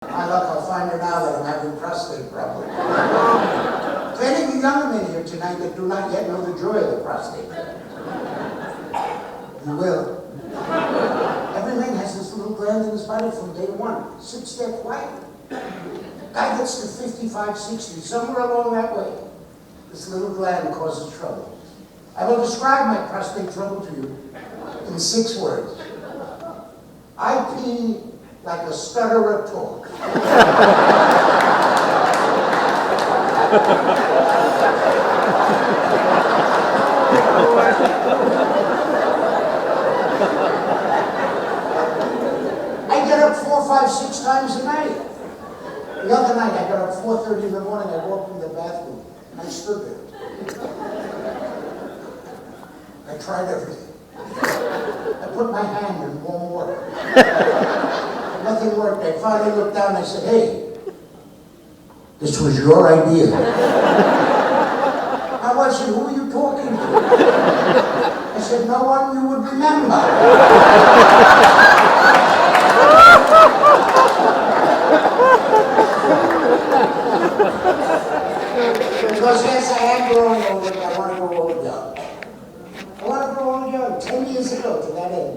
My luck, I'll find it out that I'm having prostate problem. To any of the young men here tonight that do not yet know the joy of the prostate, you will. Every man has this little gland in his body from day one. Sits there quiet. Guy gets to 55, 60, somewhere along that way. This little gland causes trouble. I will describe my prostate trouble to you in 6 words. I pee like a stutterer talk. I get up 4, 5, 6 times a night. The other night I got up 4:30 in the morning, I walked in the bathroom, and I stood there. I tried everything. I put my hand in warm water. Nothing worked. I finally looked down and I said, hey, this was your idea. I said, who are you talking to? I said, no one you would remember. Because yes, I am growing older, but I want to grow old young. I want to grow old young. 10 years ago, to that end,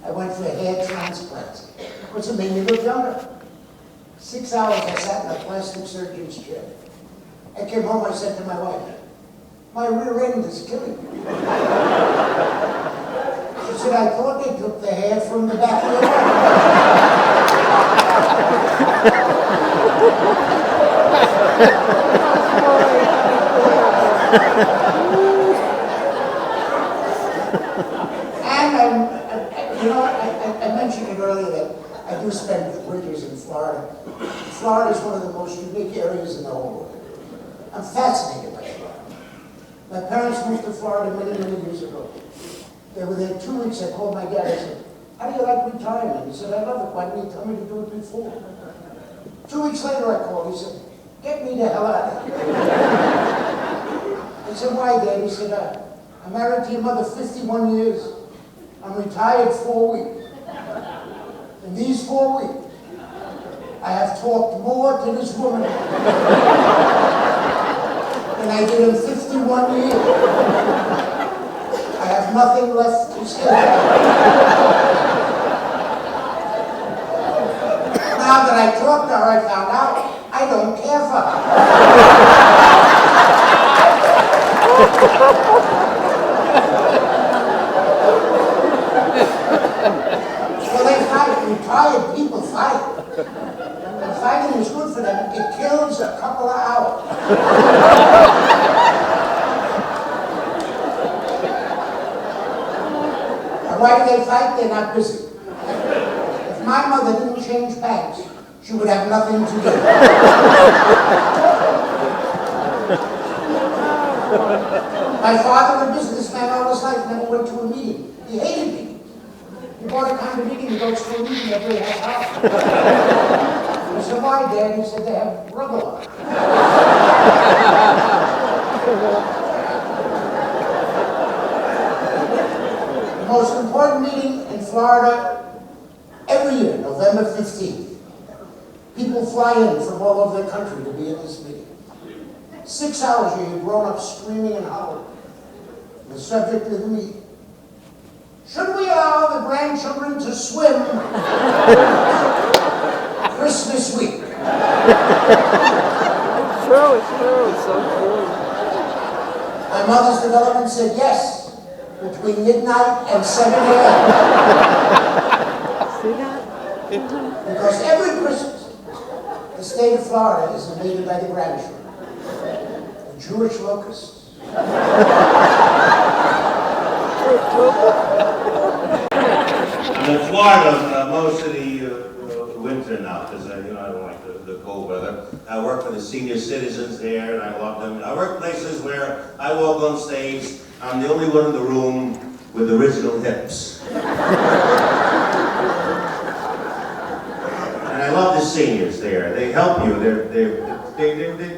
I went for a hair transplant. Because it made me look younger. 6 hours I sat in a plastic surgeon's chair. I came home, I said to my wife, my rear end is killing me. She said, I thought they took the hair from the back of your neck. And I mentioned it earlier that I do spend winters in Florida. Florida is one of the most unique areas in the whole world. I'm fascinated by Florida. My parents moved to Florida many, many years ago. They were there 2 weeks. I called my dad. I said, how do you like retirement? He said, I love it. Why didn't you tell me to do it before? 2 weeks later I called. He said, get me the hell out of here. I said, why, Dad? He said, I'm married to your mother 51 years. I'm retired 4 weeks. In these 4 weeks, I have talked more to this woman than I did in 51 years. I have nothing left to say. Now that I talked to her, I found out I don't care for her. Well, they fight. Retired people fight. And fighting is good for them. It kills a couple of hours. And why do they fight? They're not busy. If my mother didn't change pants, she would have nothing to do. My father, a businessman all his life, never went to a meeting. He hated me. He bought a kind of meeting, he goes to a meeting every half hour. I said, why, Dad? He said, they have rubber on it. The most important meeting in Florida every year, November 15th. People fly in from all over the country to be at this meeting. 6 hours you hear grown-ups screaming and hollering. The subject of the meeting. Should we allow the grandchildren to swim Christmas week? It's true, it's so true. My mother's development said yes, between midnight and 7 a.m. See that? Because every Christmas, the state of Florida is invaded by the grandchildren. The Jewish locusts. I'm in Florida most of the winter now because I don't like the cold weather. I work for the senior citizens there and I love them. I work places where I walk on stage. I'm the only one in the room with original hips. And I love the seniors there. They help you.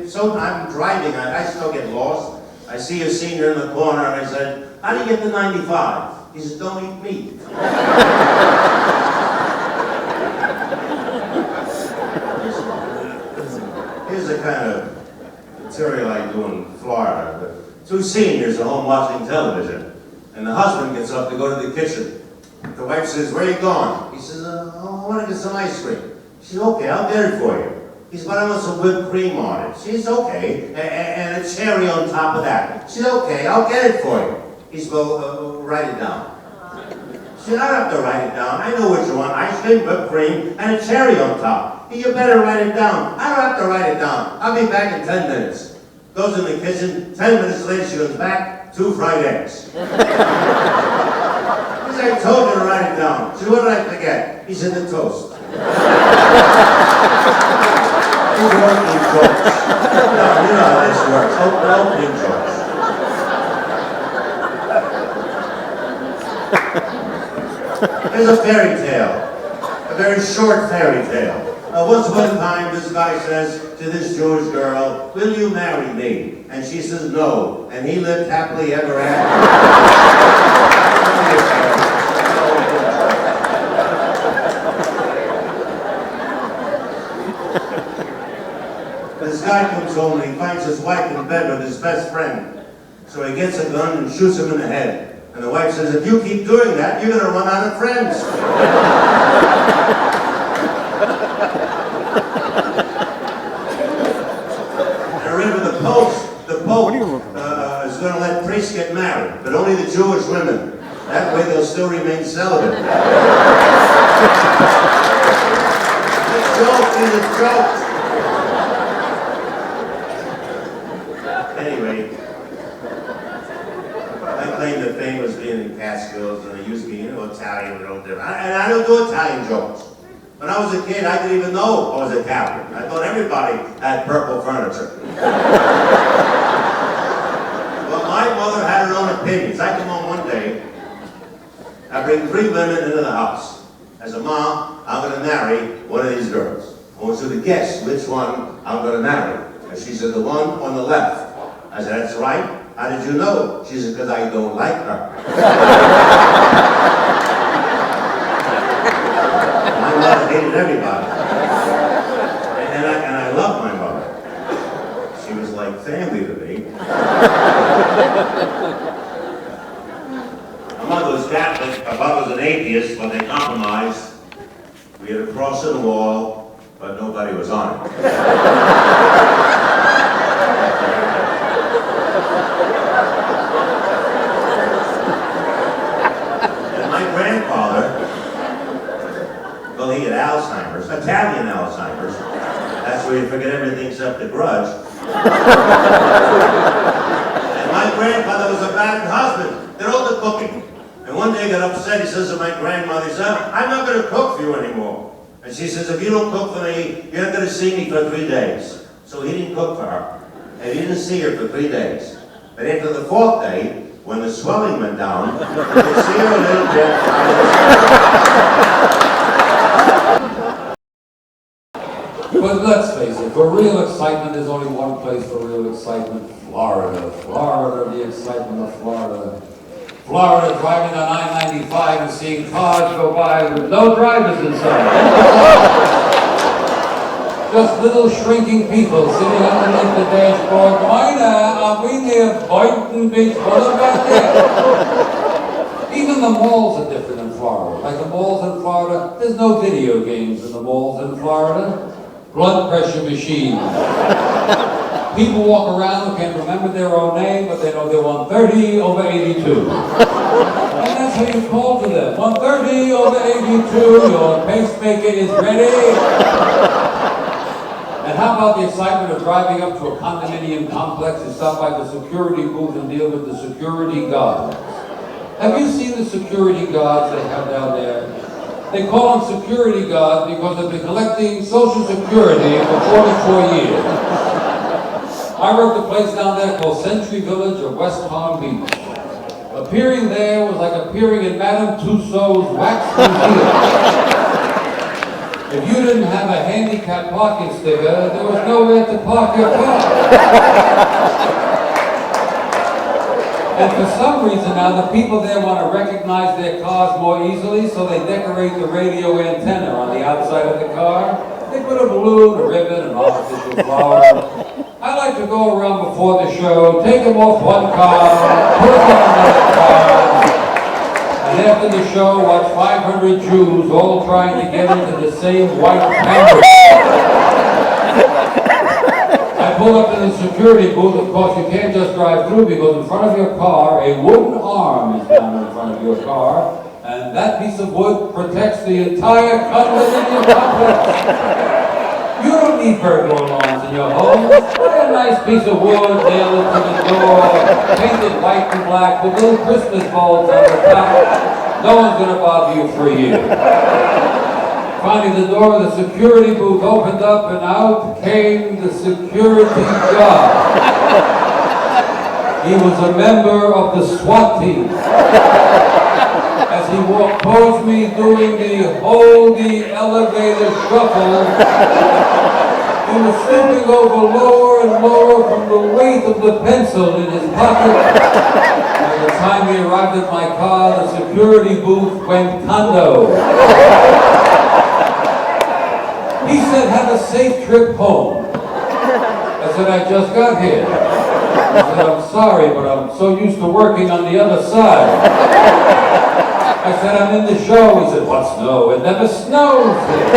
So I'm driving. I still get lost. I see a senior in the corner and I said, how do you get to 95? He says, don't eat meat. here's the kind of material I do in Florida. The two seniors are home watching television, and the husband gets up to go to the kitchen. The wife says, "Where are you going?" He says, "I want to get some ice cream." She says, "Okay, I'll get it for you." He says, "But I want some whipped cream on it." She says, "Okay, and a cherry on top of that." She says, "Okay, I'll get it for you." He says, "Well, write it down." She said, "I don't have to write it down. I know what you want, ice cream, whipped cream, and a cherry on top. You better write it down." "I don't have to write it down. I'll be back in 10 minutes. Goes in the kitchen, 10 minutes later she goes back, 2 fried eggs. He said, "I told you to write it down." She said, "What did I forget?" He said, "The toast." These are opening jokes. No, you know how this works. Opening jokes. Here's a fairy tale. A very short fairy tale. Once upon a time, this guy says to this Jewish girl, "Will you marry me?" And she says, "No." And he lived happily ever after. This guy comes home and he finds his wife in bed with his best friend. So he gets a gun and shoots him in the head. And the wife says, "If you keep doing that, you're going to run out of friends." The Pope is going to let priests get married, but only the Jewish women. That way they'll still remain celibate. It's a joke, it's a joke. Anyway, I claim the fame was being in Catskills, and I used to be, Italian, a little different. And I don't do Italian jokes. When I was a kid, I didn't even know I was Italian. I thought everybody had purple furniture. Well, my mother had her own opinions. I come home one day, I bring 3 women into the house. I said, "Mom, I'm going to marry one of these girls. I want you to guess which one I'm going to marry." And she said, "The one on the left." I said, "That's right. How did you know?" She said, "Because I don't like her." My mother hated everybody. And I loved my mother. She was like family to me. My mother was Catholic, my father was an atheist, but they compromised. We had a cross on the wall, but nobody was on it. And my grandfather, well, he had Alzheimer's, Italian Alzheimer's. That's where you forget everything except the grudge. And my grandfather was a bad husband. Did all the cooking. And one day he got upset. He says to my grandmother, he said, "I'm not going to cook for you anymore." And she says, "If you don't cook for me, you're not going to see me for 3 days." So he didn't cook for her. And he didn't see her for 3 days. But after the 4th day, when the swelling went down, you could see her a little bit. But let's face it, for real excitement, there's only one place for real excitement: Florida. Florida, the excitement of Florida. Florida, driving on I-95 and seeing cars go by with no drivers inside. Just little shrinking people sitting underneath the dashboard. Mina, are we near Boynton Beach Boulevard? Even the malls are different in Florida. Like the malls in Florida, there's no video games in the malls in Florida. Blood pressure machines. People walk around who can't remember their own name, but they know they're 130/82. And that's how you call to them. 130/82, your pacemaker is ready. And how about the excitement of driving up to a condominium complex and stop by the security booth and deal with the security guards? Have you seen the security guards they have down there? They call them security guards because they've been collecting Social Security for 44 years. I worked a place down there called Century Village of West Palm Beach. Appearing there was like appearing in Madame Tussauds wax museum. If you didn't have a handicap parking sticker, there was nowhere to park your car. And for some reason now, the people there want to recognize their cars more easily, so they decorate the radio antenna on the outside of the car. They put a balloon, a ribbon, an artificial flower. I like to go around before the show, take them off one car, put them on another car, and after the show, watch 500 Jews all trying to get into the same white camera. I pull up in the security booth. Of course, you can't just drive through because in front of your car, a wooden arm is down in front of your car, and that piece of wood protects the entire condominium complex. You don't need burglar alarms in your home. Buy a nice piece of wood, nail it to the door, paint it white and black with little Christmas balls on the top. No one's going to bother you for a year. Finally, the door of the security booth opened up, and out came the security guard. He was a member of the SWAT team. As he walked towards me doing the hold the elevator shuffle, he was stooping over lower and lower from the weight of the pencil in his pocket. By the time he arrived at my car, the security booth went condo. He said, "Have a safe trip home." I said, "I just got here." He said, "I'm sorry, but I'm so used to working on the other side." I said, "I'm in the show." He said, "What snow? It never snows here."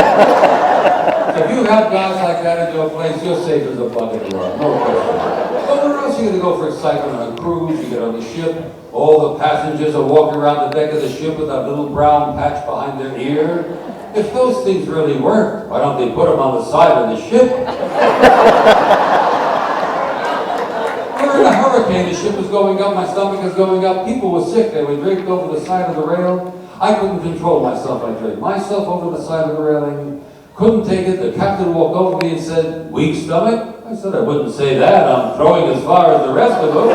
If you have guys like that at your place, you're safe as a bucket of rock, no question. But where else are you going to go for excitement on a cruise? You get on the ship, all the passengers are walking around the deck of the ship with that little brown patch behind their ear. If those things really work, why don't they put them on the side of the ship? We're in a hurricane, the ship is going up, my stomach is going up, people were sick, they were draped over the side of the rail. I couldn't control myself, I draped myself over the side of the railing, couldn't take it. The captain walked over me and said, "Weak stomach?" I said, "I wouldn't say that, I'm throwing as far as the rest of them."